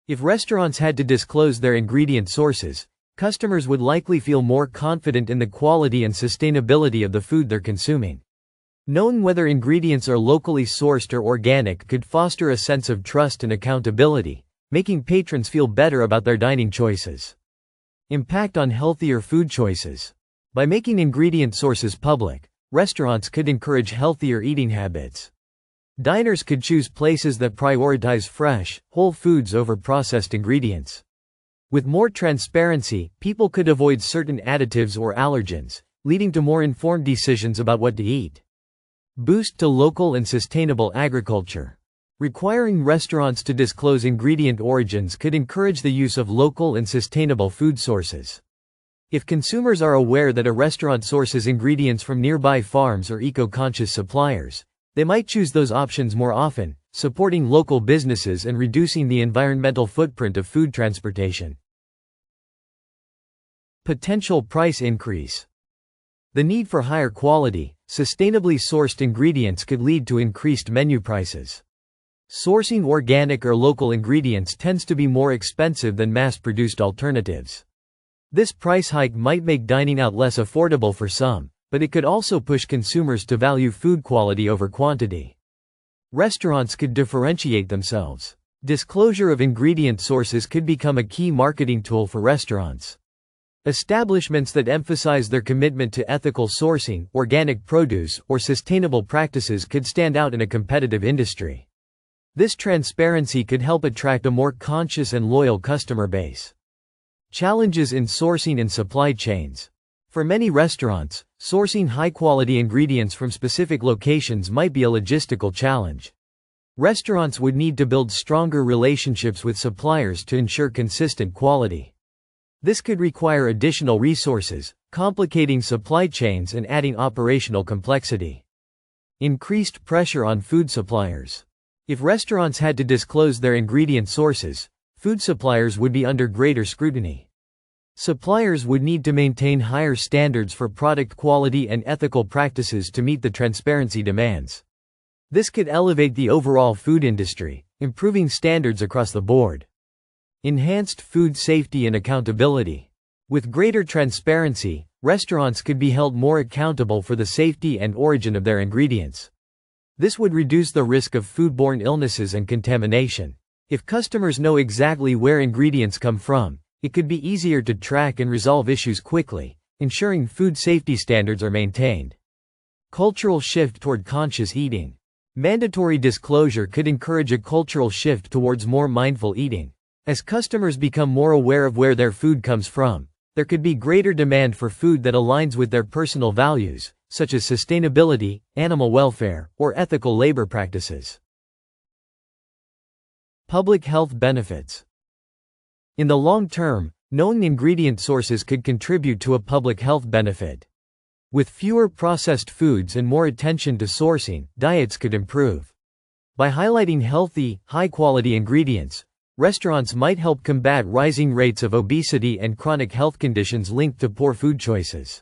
If restaurants had to disclose their ingredient sources, customers would likely feel more confident in the quality and sustainability of the food they're consuming. Knowing whether ingredients are locally sourced or organic could foster a sense of trust and accountability, making patrons feel better about their dining choices. Impact on healthier food choices. By making ingredient sources public, restaurants could encourage healthier eating habits. Diners could choose places that prioritize fresh, whole foods over processed ingredients. With more transparency, people could avoid certain additives or allergens, leading to more informed decisions about what to eat. Boost to local and sustainable agriculture. Requiring restaurants to disclose ingredient origins could encourage the use of local and sustainable food sources. If consumers are aware that a restaurant sources ingredients from nearby farms or eco-conscious suppliers, they might choose those options more often, supporting local businesses and reducing the environmental footprint of food transportation. Potential price increase. The need for higher quality, sustainably sourced ingredients could lead to increased menu prices. Sourcing organic or local ingredients tends to be more expensive than mass-produced alternatives. This price hike might make dining out less affordable for some, but it could also push consumers to value food quality over quantity. Restaurants could differentiate themselves. Disclosure of ingredient sources could become a key marketing tool for restaurants. Establishments that emphasize their commitment to ethical sourcing, organic produce, or sustainable practices could stand out in a competitive industry. This transparency could help attract a more conscious and loyal customer base. Challenges in sourcing and supply chains. For many restaurants, sourcing high-quality ingredients from specific locations might be a logistical challenge. Restaurants would need to build stronger relationships with suppliers to ensure consistent quality. This could require additional resources, complicating supply chains and adding operational complexity. Increased pressure on food suppliers. If restaurants had to disclose their ingredient sources, food suppliers would be under greater scrutiny. Suppliers would need to maintain higher standards for product quality and ethical practices to meet the transparency demands. This could elevate the overall food industry, improving standards across the board. Enhanced food safety and accountability. With greater transparency, restaurants could be held more accountable for the safety and origin of their ingredients. This would reduce the risk of foodborne illnesses and contamination. If customers know exactly where ingredients come from, it could be easier to track and resolve issues quickly, ensuring food safety standards are maintained. Cultural shift toward conscious eating. Mandatory disclosure could encourage a cultural shift towards more mindful eating. As customers become more aware of where their food comes from, there could be greater demand for food that aligns with their personal values, such as sustainability, animal welfare, or ethical labor practices. Public health benefits. In the long term, knowing ingredient sources could contribute to a public health benefit. With fewer processed foods and more attention to sourcing, diets could improve. By highlighting healthy, high-quality ingredients, restaurants might help combat rising rates of obesity and chronic health conditions linked to poor food choices.